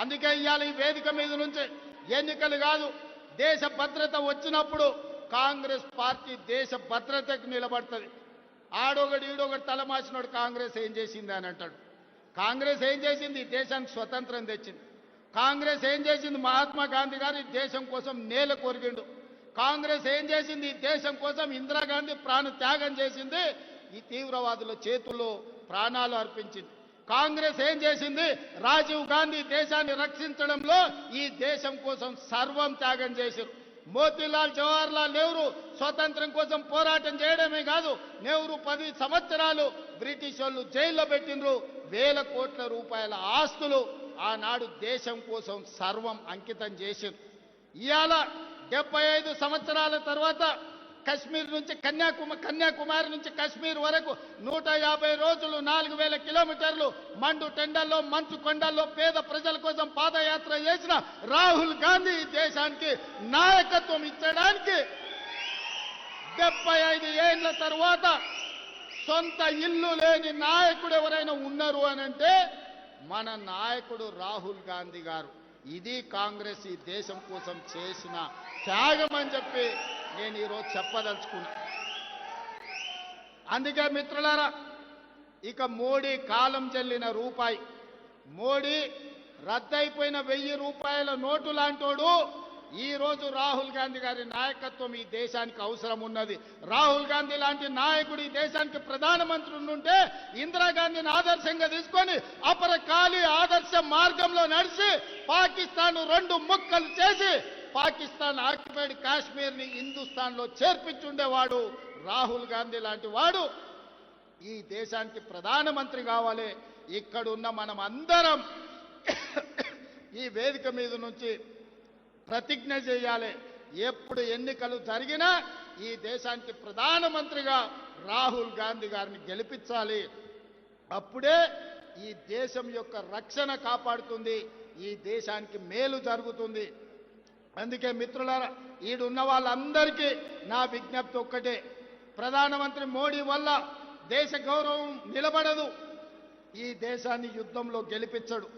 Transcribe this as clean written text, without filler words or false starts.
అందుకే ఇవాళ ఈ వేదిక మీద నుంచి ఎన్నికలు కాదు, దేశ భద్రత వచ్చినప్పుడు కాంగ్రెస్ పార్టీ దేశ భద్రతకు నిలబడుతుంది. ఆడొకడు ఈడొకడు తలమాసినోడు కాంగ్రెస్ ఏం చేసింది అని అంటాడు. కాంగ్రెస్ ఏం చేసింది? దేశానికి స్వతంత్రం తెచ్చింది. కాంగ్రెస్ ఏం చేసింది? మహాత్మా గాంధీ గారు ఈ దేశం కోసం నేల కొరిగిండు. కాంగ్రెస్ ఏం చేసింది? ఈ దేశం కోసం ఇందిరాగాంధీ ప్రాణ త్యాగం చేసింది, ఈ తీవ్రవాదుల చేతుల్లో ప్రాణాలు అర్పించింది. కాంగ్రెస్ ఏం చేసింది? రాజీవ్ గాంధీ దేశాన్ని రక్షించడంలో ఈ దేశం కోసం సర్వం త్యాగం చేశారు. మోతీలాల్ జవహర్లాల్ నెహ్రూ స్వతంత్రం కోసం పోరాటం చేయడమే కాదు, నెహ్రూ 10 సంవత్సరాలు బ్రిటిష్ వాళ్ళు జైల్లో పెట్టినరు. వేల కోట్ల రూపాయల ఆస్తులు ఆనాడు దేశం కోసం సర్వం అంకితం చేశారు. ఇవాళ 75 సంవత్సరాల తర్వాత కశ్మీర్ నుంచి కన్యాకుమారి నుంచి కశ్మీర్ వరకు 150 రోజులు 4000 కిలోమీటర్లు మండు టెండల్లో మంచు కొండల్లో పేద ప్రజల కోసం పాదయాత్ర చేసిన రాహుల్ గాంధీ ఈ దేశానికి నాయకత్వం ఇచ్చడానికి 75 ఏళ్ల తర్వాత సొంత ఇల్లు లేని నాయకుడు ఎవరైనా ఉన్నారు అనంటే మన నాయకుడు రాహుల్ గాంధీ గారు. ఇది కాంగ్రెస్ ఈ దేశం కోసం చేసిన త్యాగం అని చెప్పి నేను ఈరోజు చెప్పదలుచుకున్నా. అందుకే మిత్రులారా, ఇక మోడీ కాలం చెల్లిన రూపాయి, మోడీ రద్దయిపోయిన 1000 రూపాయల నోటు లాంటోడు ఈరోజు రాహుల్ గాంధీ గారి నాయకత్వం ఈ దేశానికి అవసరం ఉన్నది. రాహుల్ గాంధీ లాంటి నాయకుడు ఈ దేశానికి ప్రధానమంత్రి ఉంటే ఇందిరాగాంధీని ఆదర్శంగా తీసుకొని అపరకాలి ఆదర్శ మార్గంలో నడిచి పాకిస్తాన్ 2 ముక్కలు చేసి పాకిస్తాన్ ఆక్యుపైడ్ కాశ్మీర్ని హిందుస్థాన్లో చేర్పించుండేవాడు రాహుల్ గాంధీ లాంటి వాడు ఈ దేశానికి ప్రధానమంత్రి కావాలి. ఇక్కడున్న మనం అందరం ఈ వేదిక మీద నుంచి ప్రతిజ్ఞ చేయాలి, ఎప్పుడు ఎన్నికలు జరిగినా ఈ దేశానికి ప్రధానమంత్రిగా రాహుల్ గాంధీ గారిని గెలిపించాలి. అప్పుడే ఈ దేశం యొక్క రక్షణ కాపాడుతుంది, ఈ దేశానికి మేలు జరుగుతుంది. అందుకే మిత్రులారా, ఈడున్న వాళ్ళందరికీ నా విజ్ఞప్తి ఒక్కటే, ప్రధానమంత్రి మోడీ వల్ల దేశ గౌరవం నిలబడదు, ఈ దేశాన్ని యుద్ధంలో గెలిపించడు.